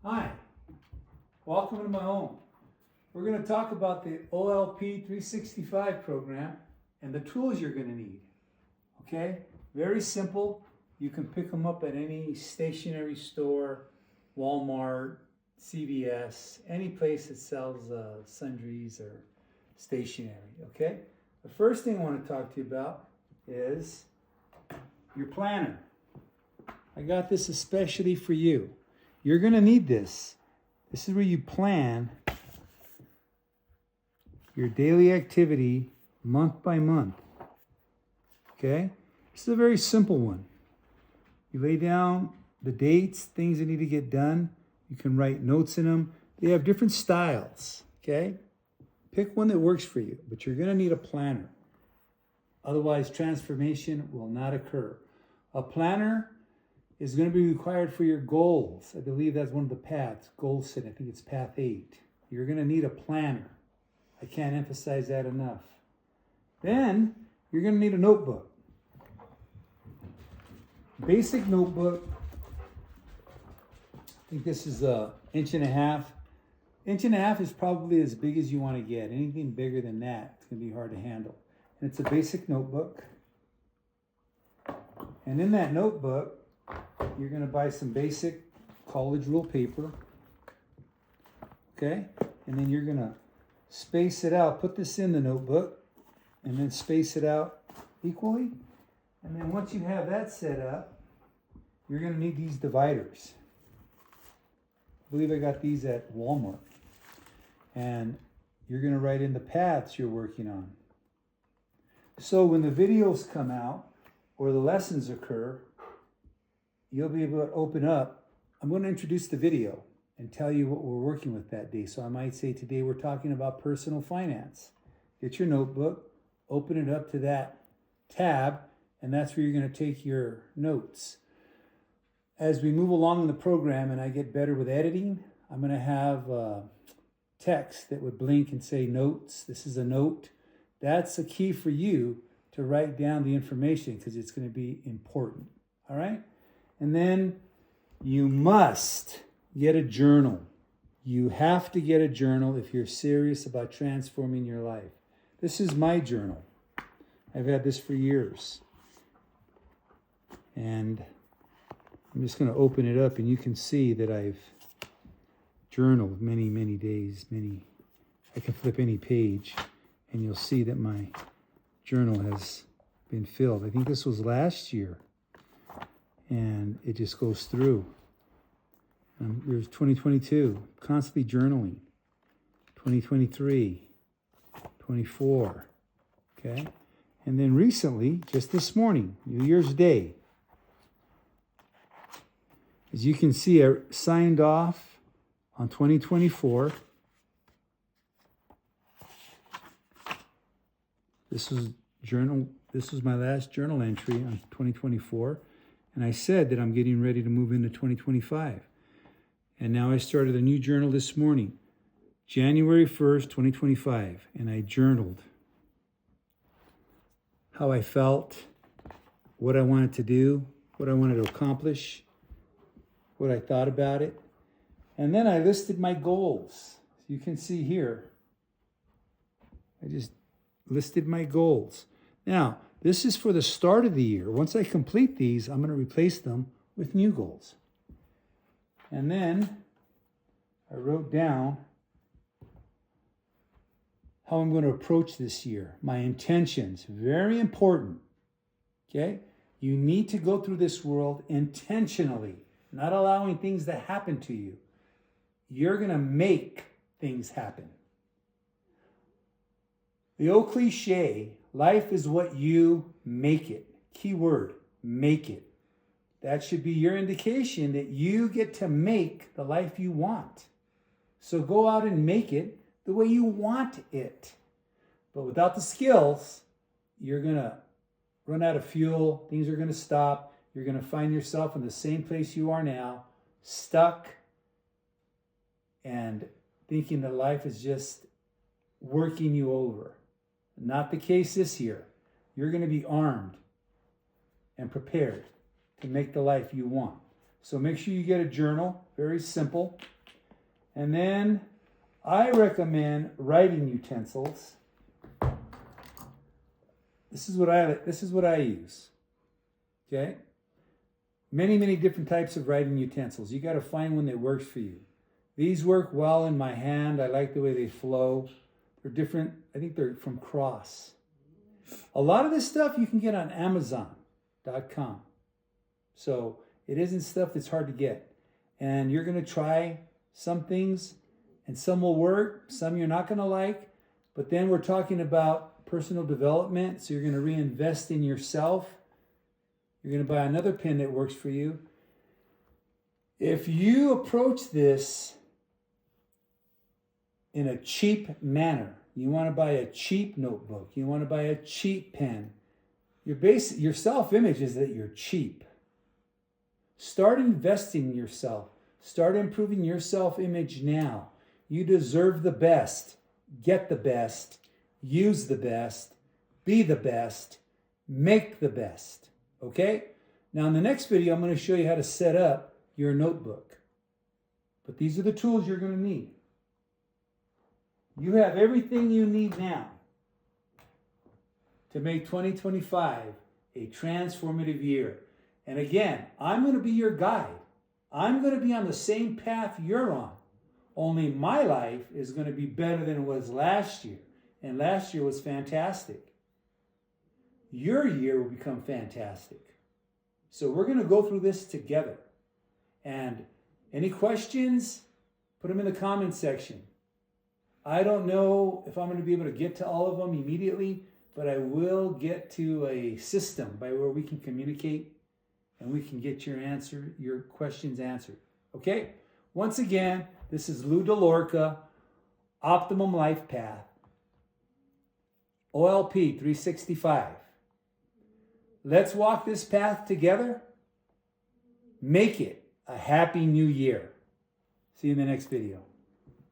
Hi, welcome to my home. We're going to talk about the OLP 365 program and the tools you're going to need. Okay, very simple. You can pick them up at any stationery store, Walmart, CVS, any place that sells sundries or stationery. Okay, the first thing I want to talk to you about is your planner. I got this especially for you. You're going to need this. This is where you plan your daily activity month by month. Okay? This is a very simple one. You lay down the dates, things that need to get done. You can write notes in them. They have different styles. Okay? Pick one that works for you, but you're going to need a planner. Otherwise, transformation will not occur. A planner is going to be required for your goals. I believe that's one of the paths, goal setting. I think it's path 8. You're going to need a planner. I can't emphasize that enough. Then you're going to need a notebook. Basic notebook. I think this is 1.5 inches. 1.5 inches is probably as big as you want to get. Anything bigger than that, it's going to be hard to handle. And it's a basic notebook. And in that notebook, you're going to buy some basic college rule paper. Okay? And then you're going to space it out. Put this in the notebook and then space it out equally. And then once you have that set up, you're going to need these dividers. I believe I got these at Walmart. And you're going to write in the paths you're working on. So when the videos come out or the lessons occur, you'll be able to open up. I'm going to introduce the video and tell you what we're working with that day. So I might say today we're talking about personal finance. Get your notebook, open it up to that tab, and that's where you're going to take your notes. As we move along in the program and I get better with editing, I'm going to have text that would blink and say notes. This is a note. That's a key for you to write down the information because it's going to be important. All right? And then you must get a journal. You have to get a journal if you're serious about transforming your life. This is my journal. I've had this for years. And I'm just going to open it up and you can see that I've journaled many, many days. I can flip any page and you'll see that my journal has been filled. I think this was last year. And it just goes through. There's 2022, constantly journaling. 2023, 24, okay? And then recently, just this morning, New Year's Day, as you can see, I signed off on 2024. This was my last journal entry on 2024. And I said that I'm getting ready to move into 2025. And now I started a new journal this morning, January 1st, 2025. And I journaled how I felt, what I wanted to do, what I wanted to accomplish, what I thought about it. And then I listed my goals. You can see here, I just listed my goals. Now, this is for the start of the year. Once I complete these, I'm going to replace them with new goals. And then I wrote down how I'm going to approach this year. My intentions, very important. Okay? You need to go through this world intentionally, not allowing things to happen to you. You're going to make things happen. The old cliche, life is what you make it. Key word, make it. That should be your indication that you get to make the life you want. So go out and make it the way you want it. But without the skills, you're going to run out of fuel. Things are going to stop. You're going to find yourself in the same place you are now, stuck and thinking that life is just working you over. Not the case this year. You're going to be armed and prepared to make the life you want. So make sure you get a journal, very simple. And then I recommend writing utensils. This is what I use. Okay? Many different types of writing utensils. You got to find one that works for you. These work well in my hand. I like the way they flow. They're different. I think they're from Cross. A lot of this stuff you can get on Amazon.com. So it isn't stuff that's hard to get. And you're going to try some things, and some will work, some you're not going to like. But then we're talking about personal development. So you're going to reinvest in yourself. You're going to buy another pen that works for you. If you approach this in a cheap manner, you want to buy a cheap notebook, you want to buy a cheap pen, your self-image is that you're cheap. Start investing in yourself. Start improving your self-image now. You deserve the best. Get the best. Use the best. Be the best. Make the best. Okay? Now in the next video, I'm going to show you how to set up your notebook. But these are the tools you're going to need. You have everything you need now to make 2025 a transformative year. And again, I'm going to be your guide. I'm going to be on the same path you're on. Only my life is going to be better than it was last year. And last year was fantastic. Your year will become fantastic. So we're going to go through this together. And any questions, put them in the comment section. I don't know if I'm going to be able to get to all of them immediately, but I will get to a system by where we can communicate and we can get your questions answered. Okay? Once again, this is Lou DeLorca, Optimum Life Path, OLP 365. Let's walk this path together. Make it a happy new year. See you in the next video.